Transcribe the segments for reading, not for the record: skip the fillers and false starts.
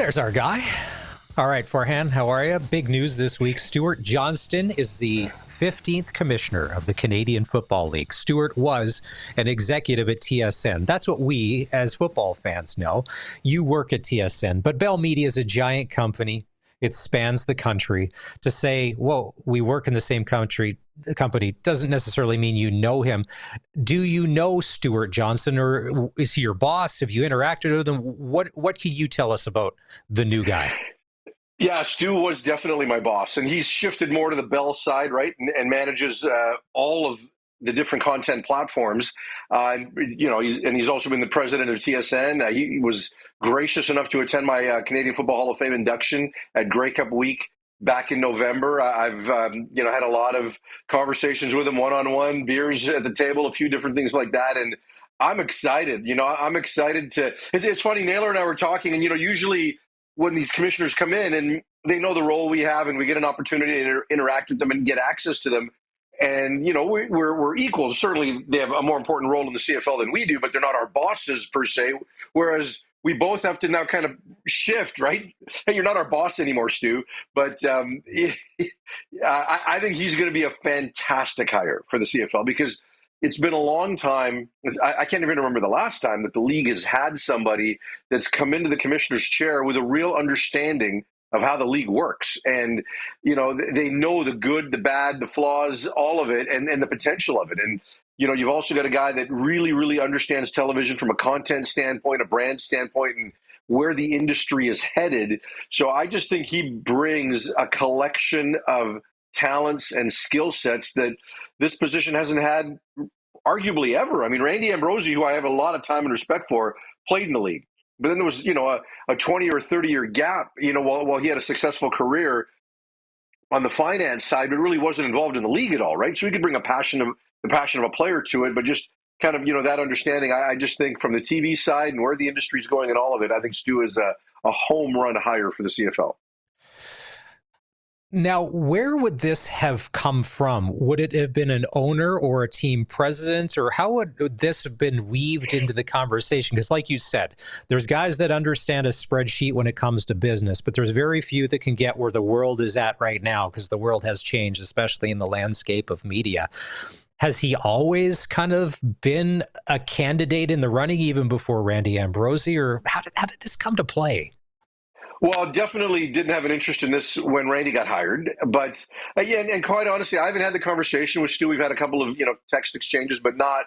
There's our guy. All right, Farhan, how are you? Big news this week. Stuart Johnston is the 15th commissioner of the Canadian Football League. Stuart was an executive at TSN. That's what we, as football fans, know. You work at TSN, but Bell Media is a giant company. It spans the country. To say, well, we work in the same company doesn't necessarily mean you know him. Do you know Stuart Johnston, or is he your boss? Have you interacted with him? What can you tell us about the new guy? Yeah, Stu was definitely my boss, and he's shifted more to the Bell side, right, and manages all of the different content platforms. He's also been the president of TSN. He was gracious enough to attend my Canadian Football Hall of Fame induction at Grey Cup week back in November. I've had a lot of conversations with him, one-on-one, beers at the table, a few different things like that, and I'm excited. I'm excited to. It's funny. Naylor and I were talking, and usually when these commissioners come in and they know the role we have and we get an opportunity to interact with them and get access to them. And, we're equal. Certainly they have a more important role in the CFL than we do, but they're not our bosses per se. Whereas we both have to now kind of shift, right? Hey, you're not our boss anymore, Stu. But I think he's going to be a fantastic hire for the CFL because it's been a long time. I can't even remember the last time that the league has had somebody that's come into the commissioner's chair with a real understanding of how the league works. And, they know the good, the bad, the flaws, all of it, and the potential of it. And, you've also got a guy that really, really understands television from a content standpoint, a brand standpoint, and where the industry is headed. So I just think he brings a collection of talents and skill sets that this position hasn't had arguably ever. I mean, Randy Ambrosie, who I have a lot of time and respect for, played in the league. But then there was, a 20 or 30-year gap, while he had a successful career on the finance side, but really wasn't involved in the league at all, right? So he could bring the passion of a player to it, but just kind of, that understanding. I just think from the TV side and where the industry's going and all of it, I think Stu is a home run hire for the CFL. Now, where would this have come from? Would it have been an owner or a team president, or how would this have been weaved into the conversation? Because like you said, there's guys that understand a spreadsheet when it comes to business, but there's very few that can get where the world is at right now because the world has changed, especially in the landscape of media. Has he always kind of been a candidate in the running even before Randy Ambrosie, or how did this come to play? Well, definitely didn't have an interest in this when Randy got hired. But and quite honestly, I haven't had the conversation with Stu. We've had a couple of text exchanges, but not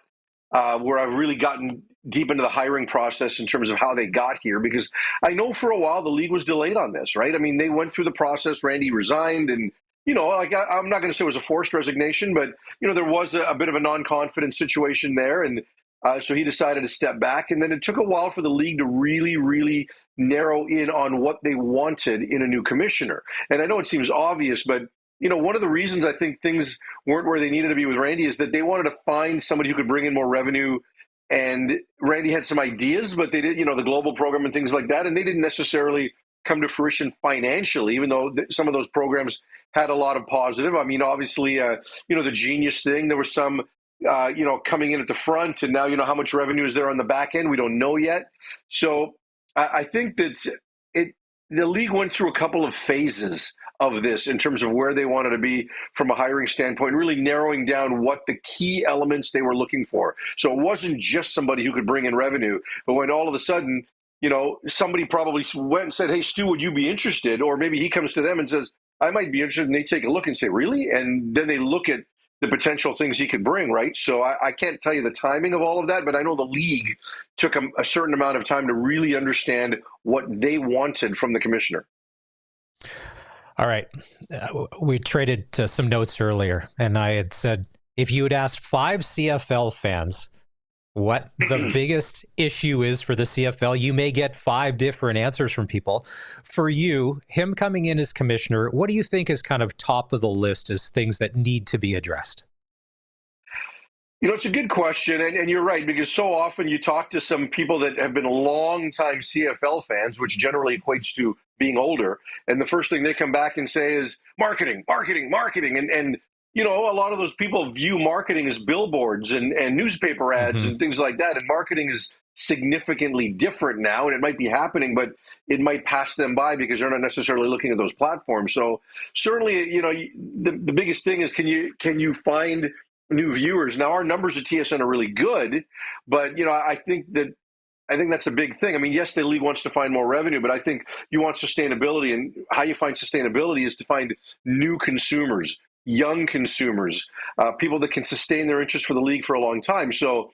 where I've really gotten deep into the hiring process in terms of how they got here. Because I know for a while the league was delayed on this, right? I mean, they went through the process. Randy resigned, and I'm not going to say it was a forced resignation, but there was a bit of a non-confident situation there, and so he decided to step back. And then it took a while for the league to really, really narrow in on what they wanted in a new commissioner. And I know it seems obvious, but one of the reasons I think things weren't where they needed to be with Randy is that they wanted to find somebody who could bring in more revenue. And Randy had some ideas, but they did, the global program and things like that, and they didn't necessarily come to fruition financially, even though some of those programs had a lot of positive. I mean, obviously, the Genius thing, there was some coming in at the front, and now how much revenue is there on the back end. We don't know yet. So I think that the league went through a couple of phases of this in terms of where they wanted to be from a hiring standpoint, really narrowing down what the key elements they were looking for. So it wasn't just somebody who could bring in revenue, but when all of a sudden, somebody probably went and said, "Hey, Stu, would you be interested?" Or maybe he comes to them and says, "I might be interested," and they take a look and say, "Really?" And then they look at the potential things he could bring, right? So I can't tell you the timing of all of that, but I know the league took a certain amount of time to really understand what they wanted from the commissioner. All right. We traded some notes earlier, and I had said, if you had asked 5 CFL fans what the biggest issue is for the CFL, you may get 5 different answers from people. For you, him coming in as commissioner, what do you think is kind of top of the list as things that need to be addressed? It's a good question, and you're right, because so often you talk to some people that have been long-time CFL fans, which generally equates to being older, and the first thing they come back and say is marketing, marketing, marketing, and a lot of those people view marketing as billboards and newspaper ads and things like that, and marketing is significantly different now, and it might be happening, but it might pass them by because they're not necessarily looking at those platforms. So certainly, the biggest thing is can you find new viewers? Now our numbers at TSN are really good, but I think that's a big thing. I mean, yes, the league wants to find more revenue, but I think you want sustainability, and how you find sustainability is to find new consumers, young consumers, people that can sustain their interest for the league for a long time. So,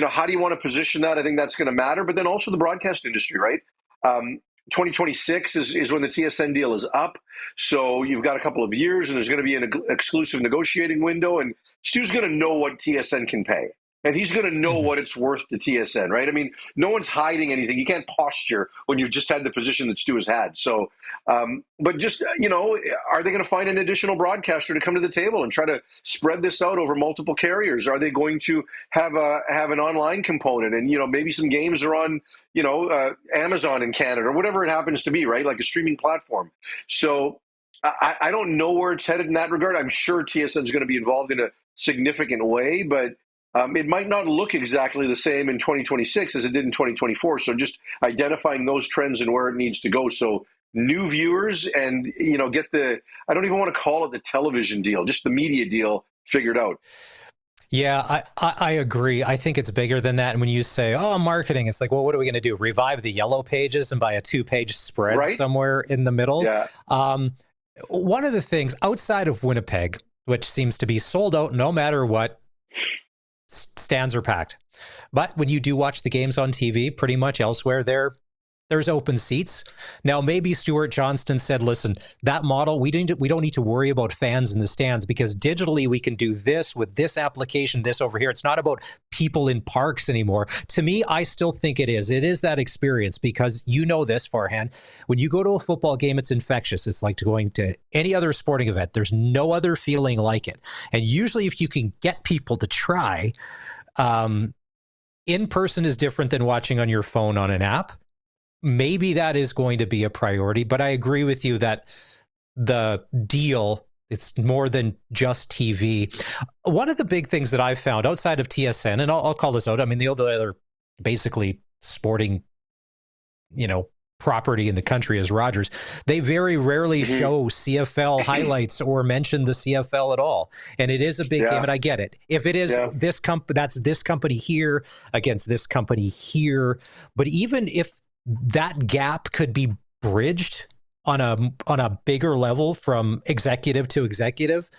how do you want to position that? I think that's going to matter, but then also the broadcast industry, right? 2026 is when the TSN deal is up. So you've got a couple of years, and there's going to be an exclusive negotiating window, and Stu's going to know what TSN can pay. And he's going to know what it's worth to TSN, right? I mean, no one's hiding anything. You can't posture when you've just had the position that Stu has had. So, but just, are they going to find an additional broadcaster to come to the table and try to spread this out over multiple carriers? Are they going to have an online component? And, maybe some games are on, Amazon in Canada or whatever it happens to be, right? Like a streaming platform. So I don't know where it's headed in that regard. I'm sure TSN is going to be involved in a significant way, but it might not look exactly the same in 2026 as it did in 2024. So just identifying those trends and where it needs to go. So new viewers and, get I don't even want to call it the television deal, just the media deal figured out. Yeah, I agree. I think it's bigger than that. And when you say, marketing, it's like, well, what are we going to do? Revive the yellow pages and buy a 2-page spread somewhere in the middle? Yeah. One of the things outside of Winnipeg, which seems to be sold out no matter what, stands are packed. But when you do watch the games on TV, pretty much elsewhere, there's open seats. Now, maybe Stuart Johnston said, listen, that model, we don't need to worry about fans in the stands because digitally we can do this with this application, this over here. It's not about people in parks anymore. To me, I still think it is. It is that experience because you know this, Farhan. When you go to a football game, it's infectious. It's like going to any other sporting event. There's no other feeling like it. And usually if you can get people to try, in person is different than watching on your phone on an app. Maybe that is going to be a priority, but I agree with you that the deal, it's more than just TV. One of the big things that I've found outside of TSN, and I'll call this out, I mean, the other basically sporting, property in the country is Rogers. They very rarely show CFL highlights or mention the CFL at all. And it is a big game, and I get it. If it is this company, that's this company here against this company here. But even if that gap could be bridged on a bigger level from executive to executive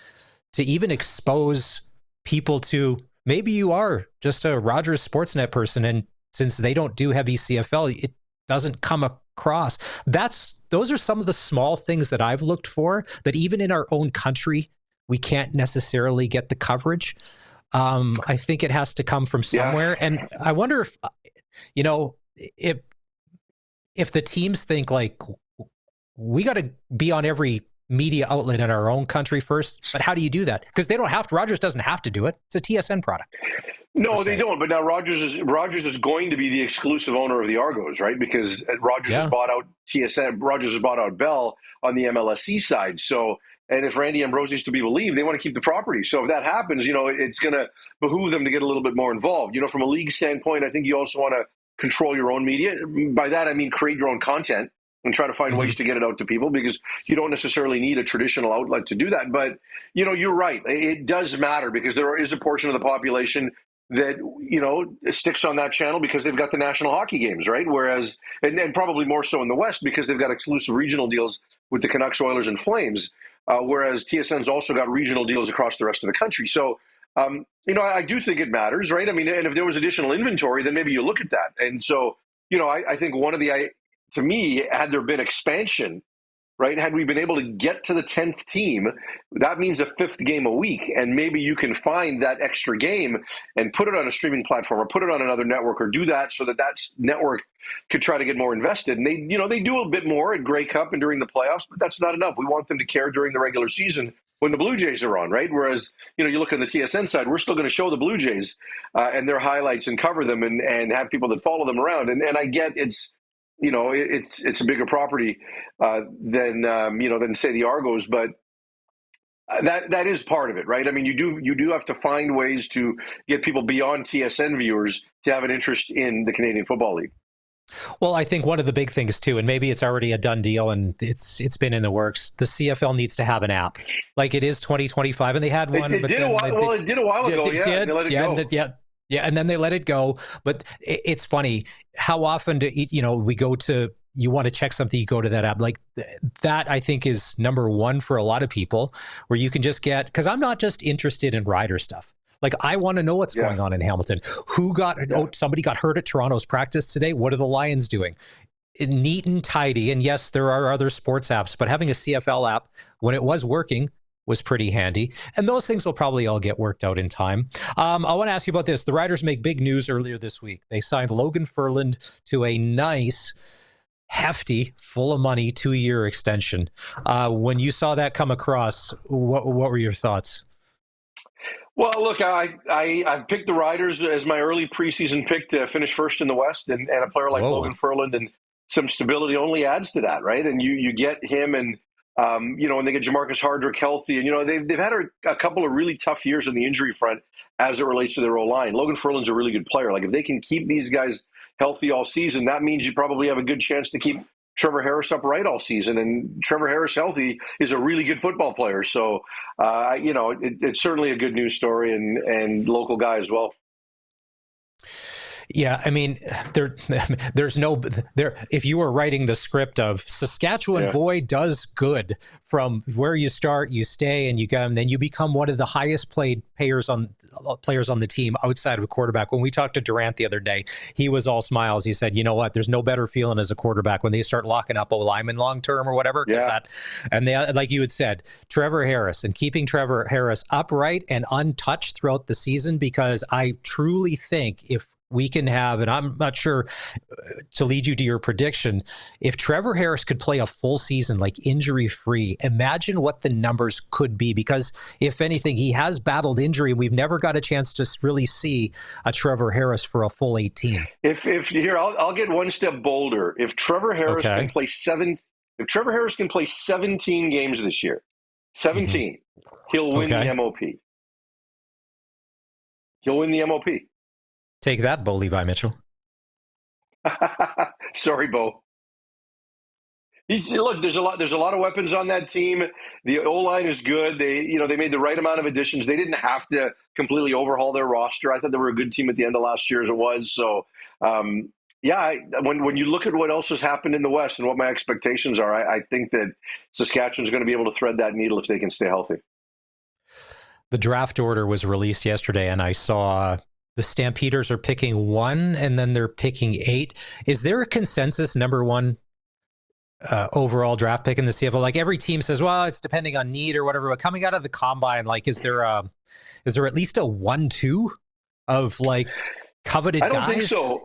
to even expose people to maybe you are just a Rogers Sportsnet person, and since they don't do heavy CFL, it doesn't come across. Those are some of the small things that I've looked for that even in our own country we can't necessarily get the coverage. I think it has to come from somewhere, and I wonder if the teams think like we got to be on every media outlet in our own country first, but how do you do that? Because they don't have to. Rogers doesn't have to do it. It's a TSN product. No, they don't. But now Rogers is going to be the exclusive owner of the Argos, right? Because Rogers has bought out TSN. Rogers has bought out Bell on the MLSE side. So, and if Randy Ambrose is to be believed, they want to keep the property. So if that happens, it's going to behoove them to get a little bit more involved. From a league standpoint, I think you also want to control your own media. By that, I mean create your own content and try to find ways to get it out to people because you don't necessarily need a traditional outlet to do that. But, you're right. It does matter because there is a portion of the population that, sticks on that channel because they've got the national hockey games, right? Whereas, and probably more so in the West because they've got exclusive regional deals with the Canucks, Oilers, and Flames. Whereas TSN's also got regional deals across the rest of the country. So, I do think it matters, right? I mean, and if there was additional inventory, then maybe you look at that. And so, I think to me, had there been expansion, right? Had we been able to get to the 10th team, that means a 5th game a week. And maybe you can find that extra game and put it on a streaming platform or put it on another network or do that so that network could try to get more invested. And they do a bit more at Grey Cup and during the playoffs, but that's not enough. We want them to care during the regular season when the Blue Jays are on, right? Whereas, you look on the TSN side, we're still going to show the Blue Jays and their highlights and cover them and have people that follow them around. And I get it's a bigger property than say the Argos, but That is part of it, right? I mean, you do have to find ways to get people beyond TSN viewers to have an interest in the Canadian Football League. Well, I think one of the big things too, and maybe it's already a done deal and it's been in the works. The CFL needs to have an app, like it is 2025, and they had one. It did a while ago, yeah. And they let it go. Yeah, and then they let it go. But it's funny how often we go to. You want to check something, you go to that app. Like that, I think is number one for a lot of people, where you can just get, because I'm not just interested in rider stuff. Like I want to know what's going on in Hamilton. Somebody got hurt at Toronto's practice today. What are the Lions doing? Neat and tidy. And yes, there are other sports apps, but having a CFL app when it was working was pretty handy. And those things will probably all get worked out in time. I want to ask you about this. The Riders make big news earlier this week. They signed Logan Ferland to a nice, hefty, full of money 2-year extension. When you saw that come across, what were your thoughts? Well, look, I picked the Riders as my early preseason pick to finish first in the West, and a player like Logan Ferland and some stability only adds to that, right? And you get him, and and they get Jamarcus Hardrick healthy, and they've had a couple of really tough years on the injury front as it relates to their O-line. Logan Ferland's a really good player. Like if they can keep these guys healthy all season, that means you probably have a good chance to keep Trevor Harris upright all season, and Trevor Harris healthy is a really good football player. So, it's certainly a good news story and local guy as well. Yeah, I mean, there's no there. If you were writing the script of Saskatchewan boy does good from where you start, you stay, and then you become one of the highest paid players on the team outside of a quarterback. When we talked to Durant the other day, he was all smiles. He said, "You know what? There's no better feeling as a quarterback when they start locking up O-linemen long term or whatever." And they, like you had said, Trevor Harris, and keeping Trevor Harris upright and untouched throughout the season, because I truly think if we can have, and I'm not sure to lead you to your prediction, if Trevor Harris could play a full season, like injury-free, imagine what the numbers could be, because if anything, he has battled injury. We've never got a chance to really see a Trevor Harris for a full 18. If here, I'll get one step bolder. If Trevor Harris can play if Trevor Harris can play 17 games this year, 17, he'll win the MOP. He'll win the MOP. Take that, Bo Levi Mitchell. Sorry, Bo. Look, there's a lot of weapons on that team. The O-line is good. They made the right amount of additions. They didn't have to completely overhaul their roster. I thought they were a good team at the end of last year as it was. So, when you look at what else has happened in the West and what my expectations are, I think that Saskatchewan's going to be able to thread that needle if they can stay healthy. The draft order was released yesterday, and I saw the Stampeders are picking 1, and then they're picking 8. Is there a consensus number 1 overall draft pick in the CFL? Like every team says, well, it's depending on need or whatever. But coming out of the combine, like, is there at least a 1-2 of like coveted guys? I don't think so.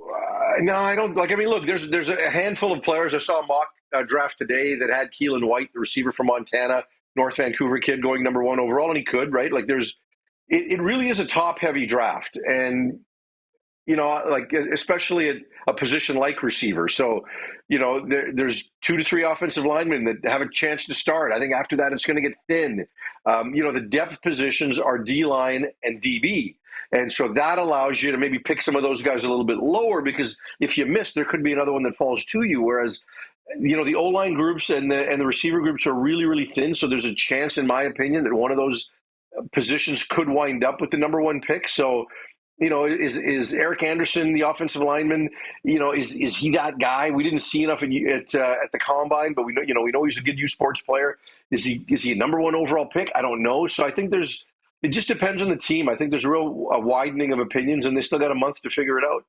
No, I don't. Like, I mean, look, there's a handful of players. I saw a mock draft today that had Keelan White, the receiver from Montana, North Vancouver kid, going number 1 overall, and he could, right? Like, it really is a top-heavy draft, and like especially at a position like receiver. So, there's 2 to 3 offensive linemen that have a chance to start. I think after that, it's going to get thin. The depth positions are D-line and DB, and so that allows you to maybe pick some of those guys a little bit lower, because if you miss, there could be another one that falls to you. Whereas, the O-line groups and the receiver groups are really, really thin. So there's a chance, in my opinion, that one of those positions could wind up with the number 1 pick. So, is Eric Anderson, the offensive lineman, is he that guy? We didn't see enough at the combine, but we know he's a good youth sports player. Is he a number 1 overall pick? I don't know. So I think it just depends on the team. I think there's a widening of opinions, and they still got a month to figure it out.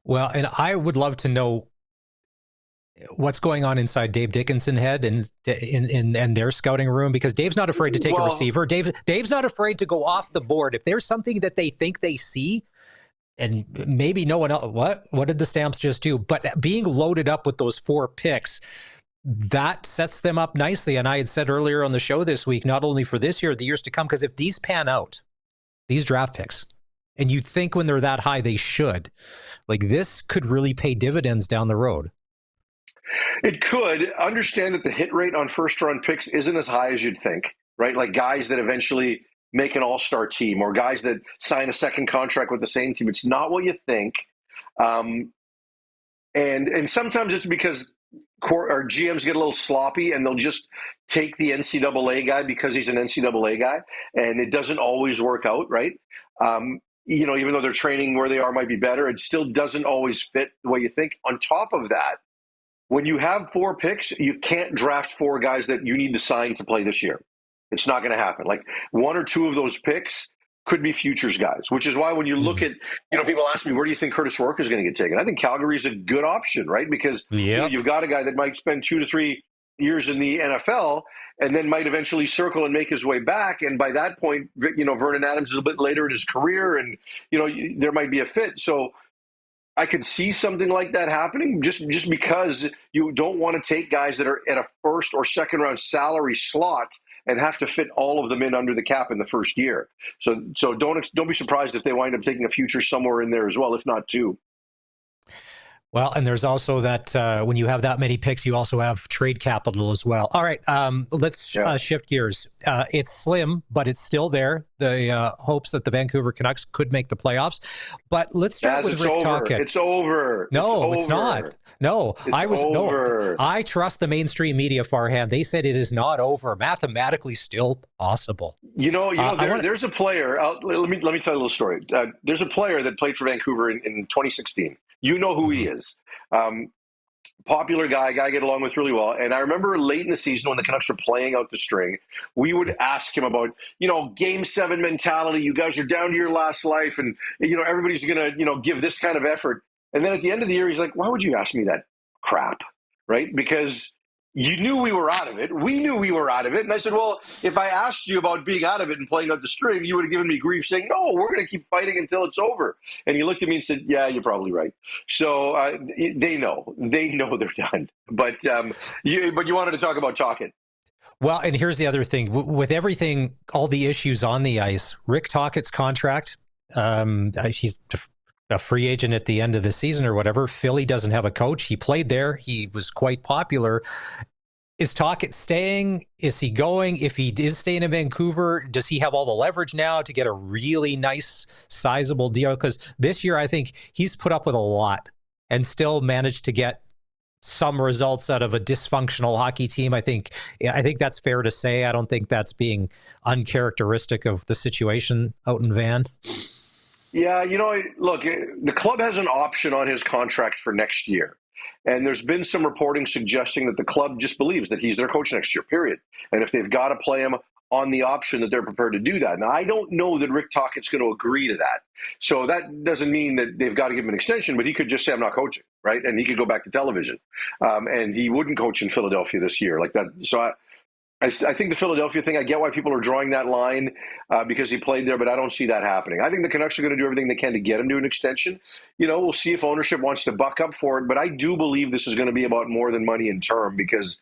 Well, and I would love to know what's going on inside Dave Dickinson's head and in their scouting room, because Dave's not afraid to take a receiver. Dave's not afraid to go off the board. If there's something that they think they see, and maybe no one else, what did the Stamps just do? But being loaded up with those 4 picks, that sets them up nicely. And I had said earlier on the show this week, not only for this year, the years to come, because if these pan out, these draft picks, and you think when they're that high, they should, like, this could really pay dividends down the road. It could. Understand that the hit rate on first-round picks isn't as high as you'd think. right? Like guys that eventually make an all-star team or guys that sign a second contract with the same team. It's not what you think. And sometimes it's because our GMs get a little sloppy and they'll just take the NCAA guy because he's an NCAA guy, and it doesn't always work out, right? Even though their training where they are might be better, it still doesn't always fit the way you think. On top of that, when you have 4 picks, you can't draft 4 guys that you need to sign to play this year. It's not going to happen. Like 1 or 2 of those picks could be futures guys, which is why when you look at, people ask me, where do you think Curtis Rourke is going to get taken? I think Calgary is a good option, right? Because you've got a guy that might spend 2 to 3 years in the NFL and then might eventually circle and make his way back. And by that point, Vernon Adams is a bit later in his career and, there might be a fit. So I could see something like that happening just because you don't want to take guys that are at a first or second round salary slot and have to fit all of them in under the cap in the first year. So don't be surprised if they wind up taking a future somewhere in there as well, if not 2. Well, and there's also that when you have that many picks, you also have trade capital as well. All right, let's shift gears. It's slim, but it's still there. The hopes that the Vancouver Canucks could make the playoffs. But let's start with Rick Tocchet. It's over. No, it's not. No, I trust the mainstream media, Farhan. They said it is not over. Mathematically, still possible. There's a player. Let me tell you a little story. There's a player that played for Vancouver in 2016. You know who he is. Popular guy I get along with really well. And I remember late in the season when the Canucks were playing out the string, we would ask him about, game 7 mentality. You guys are down to your last life and, everybody's going to, give this kind of effort. And then at the end of the year, he's like, why would you ask me that crap? Right? Because you knew we were out of it. We knew we were out of it. And I said, well, if I asked you about being out of it and playing out the string, you would have given me grief saying, no, we're going to keep fighting until it's over. And he looked at me and said, yeah, you're probably right. So they know they're done. But you wanted to talk about Tocchet. Well, and here's the other thing. With everything, all the issues on the ice, Rick Tocchet's contract, he's a free agent at the end of the season or whatever. Philly doesn't have a coach. He played there. He was quite popular. Is Tocchet staying? Is he going? If he is staying in Vancouver, does he have all the leverage now to get a really nice, sizable deal? Because this year, I think he's put up with a lot and still managed to get some results out of a dysfunctional hockey team. I think that's fair to say. I don't think that's being uncharacteristic of the situation out in Van. Yeah, look, the club has an option on his contract for next year. And there's been some reporting suggesting that the club just believes that he's their coach next year, period. And if they've got to play him on the option, that they're prepared to do that. Now, I don't know that Rick Tocchet's going to agree to that. So that doesn't mean that they've got to give him an extension, but he could just say, I'm not coaching, right? And he could go back to television. And he wouldn't coach in Philadelphia this year like that. So I think the Philadelphia thing, I get why people are drawing that line because he played there, but I don't see that happening. I think the Canucks are going to do everything they can to get him to an extension. We'll see if ownership wants to buck up for it, but I do believe this is going to be about more than money in term because,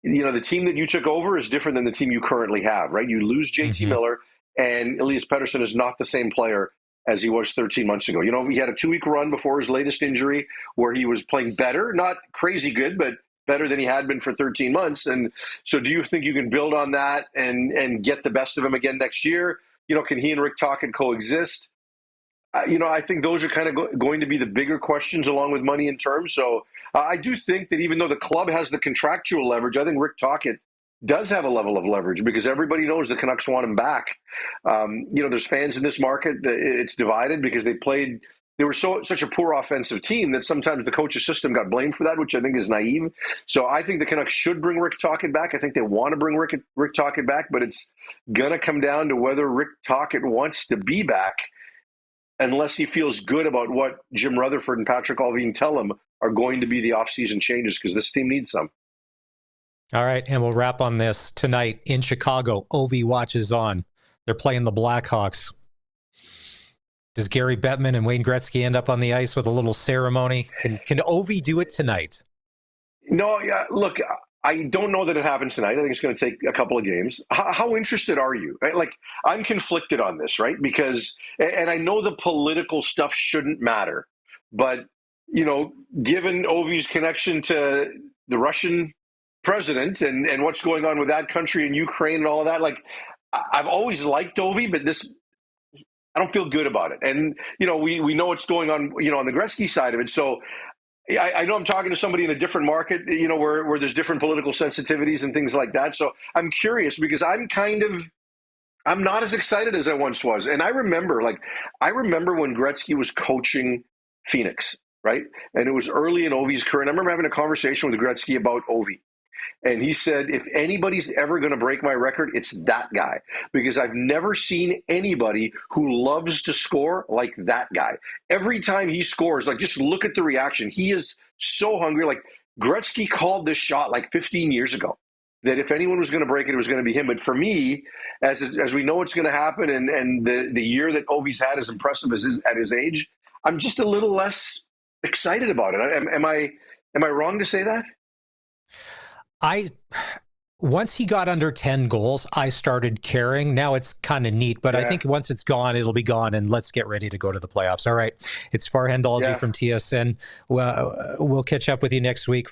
the team that you took over is different than the team you currently have, right? You lose JT Miller, and Elias Pettersson is not the same player as he was 13 months ago. He had a 2-week run before his latest injury where he was playing better, not crazy good, but better than he had been for 13 months. And so do you think you can build on that and get the best of him again next year? Can he and Rick Tocchet coexist? I think those are kind of going to be the bigger questions along with money and terms. So I do think that even though the club has the contractual leverage, I think Rick Tocchet does have a level of leverage because everybody knows the Canucks want him back. There's fans in this market. It's divided because they were such a poor offensive team that sometimes the coach's system got blamed for that, which I think is naive. So I think the Canucks should bring Rick Tocchet back. I think they want to bring Rick Tocchet back, but it's going to come down to whether Rick Tocchet wants to be back unless he feels good about what Jim Rutherford and Patrick Allvin tell him are going to be the offseason changes because this team needs some. All right, and we'll wrap on this. Tonight in Chicago, Ovi watches on. They're playing the Blackhawks. Does Gary Bettman and Wayne Gretzky end up on the ice with a little ceremony? Can Ovi do it tonight? No, yeah. Look, I don't know that it happens tonight. I think it's going to take a couple of games. How interested are you? Like, I'm conflicted on this, right? Because, and I know the political stuff shouldn't matter, but given Ovi's connection to the Russian president and what's going on with that country and Ukraine and all of that. Like, I've always liked Ovi, but this, I don't feel good about it. And, we know what's going on, on the Gretzky side of it. So I know I'm talking to somebody in a different market, where there's different political sensitivities and things like that. So I'm curious because I'm not as excited as I once was. And I remember when Gretzky was coaching Phoenix, right? And it was early in Ovi's career. And I remember having a conversation with Gretzky about Ovi. And he said, if anybody's ever going to break my record, it's that guy, because I've never seen anybody who loves to score like that guy. Every time he scores, like, just look at the reaction. He is so hungry. Like, Gretzky called this shot like 15 years ago, that if anyone was going to break it, it was going to be him. But for me, as we know it's going to happen, and the year that Ovi's had, as impressive as at his age, I'm just a little less excited about it. Am I wrong to say that? Once he got under 10 goals, I started caring. Now it's kind of neat, but yeah. I think once it's gone, it'll be gone, and let's get ready to go to the playoffs. All right. It's Farhan Lalji from TSN. We'll catch up with you next week.